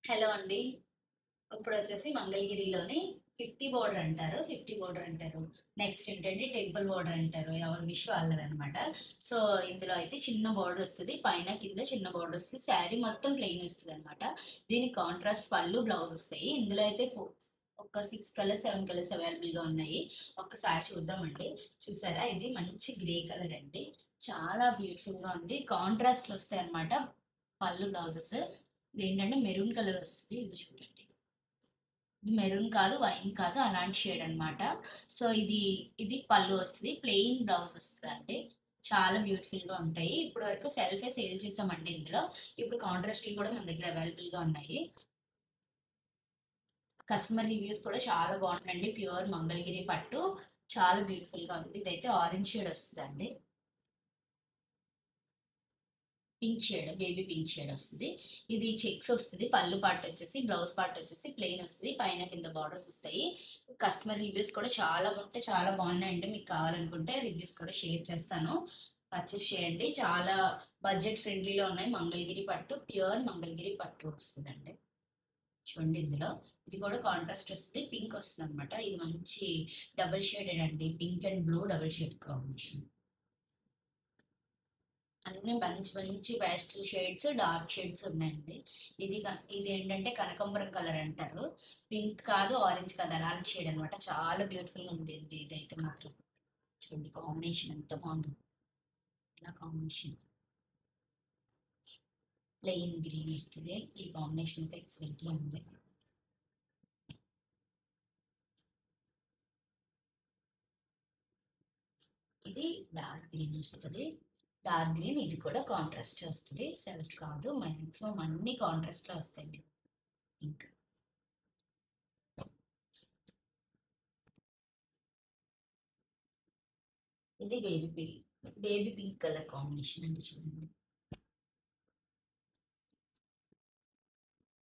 Hello అండి. ఇప్పుడొచ్చేసి మంగళగిరిలోని 50 border అంటారు. 50 బోర్డర్ అంటారు. నెక్స్ట్ ఏంటంటే టెంపుల్ బోర్డర్ అంటారు. ఎవరి విష్ వాళ్ళదనమాట. సో, ఇందులో అయితే చిన్న బోర్డర్ వస్తది. పైన, కింద చిన్న బోర్డర్ వస్తది. శారీ మొత్తం ప్లెయిన్ వస్తదనమాట. దీనికి కాంట్రాస్ట్ పళ్ళు, బ్లౌజ్ వస్తాయి. ఇందులో అయితే ఒక 6 కలర్స్, 7 కలర్స్ అవైలబుల్‌గా ఉన్నాయి. ఒక్కసారి చూద్దామండి. చూసారా? ఇది మంచి గ్రే కలర్ అండి. చాలా బ్యూటిఫుల్‌గా ఉంది. కాంట్రాస్ట్‌లో వస్తాయన్నమాట పళ్ళు, బ్లౌజెస్. ఇదేంటంటే మెరూన్ కలర్ వస్తది. ఇదిగో చూడండి. ఇది మెరూన్ కాదు, వైన్ కాదు అలాంటి షేడ్ అన్నమాట. సో, ఇది పళ్ళు వస్తది. ప్లెయిన్ బ్లౌజ్ వస్తదండి. చాలా బ్యూటిఫుల్‌గా ఉంటాయి. ఇప్పటి వరకు సెల్ఫే సేల్ చేసామండి ఇందులో. ఇప్పుడు కాంట్రాస్ట్‌లు కూడా మన దగ్గర అవైలబుల్‌గా ఉన్నాయి. కస్టమర్ రివ్యూస్ కూడా చాలా బాగున్నాయండి. ప్యూర్ మంగళగిరి పట్టు చాలా బ్యూటిఫుల్‌గా ఉంది. ఇదైతే ఆరెంజ్ షేడ్ వస్తదండి. Pink shade, baby pink shade వస్తది. ఇది చెక్స్ వస్తది. పళ్ళు పార్ట్ వచ్చేసి, బ్లౌజ్ పార్ట్ వచ్చేసి ప్లెయిన్ వస్తది. పైన, కింద బార్డర్స్ వస్తాయి. కస్టమర్ రివ్యూస్ కూడా చాలా బాగున్నాయండి. మీకు కావాలనుకుంటే రివ్యూస్ కూడా షేర్ చేస్తాను. పర్చేస్ చేయండి. చాలా బడ్జెట్ ఫ్రెండ్లీలో ఉన్నాయి. మంగళగిరి పట్టు, ప్యూర్ మంగళగిరి పట్టు వస్తదండి. చూడండి ఇందులో. ఇది కూడా కాంట్రాస్ట్ వస్తది. పింక్ వస్తదనమాట. ఇది మంచి డబుల్ షేడెడ్ అండి. Pink and blue double shade combination. అన్నీ మంచి మంచి పేస్టల్ షేడ్స్, డార్క్ షేడ్స్ ఉన్నాయండి. ఇది ఏంటంటే కనకాంబరం కలర్ అంటారు. పింక్ కాదు, ఆరెంజ్ కాదు అలాంటి షేడ్ అనమాట. చాలా బ్యూటిఫుల్‌గా ఉందండి ఇదైతే మాత్రం. చూడండి కాంబినేషన్ ఎంత బాగుందో. ఇలా కాంబినేషన్. ప్లెయిన్ గ్రీన్ వస్తది. ఈ కాంబినేషన్ అయితే ఎక్సలెంట్‌గా ఉంది. ఇది డార్క్ గ్రీన్ వస్తది. డార్క్ గ్రీన్ ఇది కూడా కాంట్రాస్ట్ వస్తది. సెల్ఫ్ కాదు. మాక్సిమం అన్ని కాంట్రాస్ట్‌లో వస్తాయండి. పింక్. ఇది బేబీ పింక్ కలర్ కాంబినేషన్ అండి చూడండి.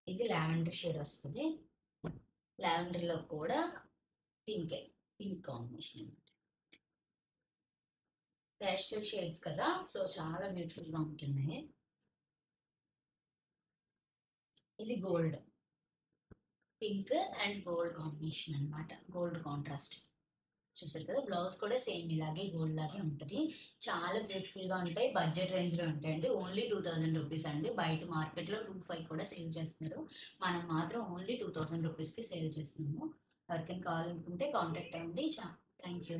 ఇది లావెండర్ షేడ్ వస్తది. లావెండర్‌లో కూడా పింకే. పింక్ కాంబినేషన్ అన్నమాట. పేస్టల్ షేడ్స్ కదా! సో, చాలా బ్యూటిఫుల్‌గా ఉంటున్నాయి. ఇది gold. Pink and gold combination అన్నమాట. Gold contrast. చూసారు కదా! బ్లౌజ్ కూడా సేమ్ ఇలాగే గోల్డ్ లాగే ఉంటది. చాలా బ్యూటిఫుల్‌గా ఉంటాయి. బడ్జెట్ రేంజ్‌లో ఉంటాయండి. ఓన్లీ 2000 రూపీస్ అండి. బయట మార్కెట్‌లో 2500 కూడా సేల్ చేస్తున్నారు. మనం మాత్రం ఓన్లీ 2000 రూపీస్‌కి సేల్ చేస్తున్నాము. ఎవరికైనా కావాలనుకుంటే కాంటాక్ట్ అవ్వండి. Thank you.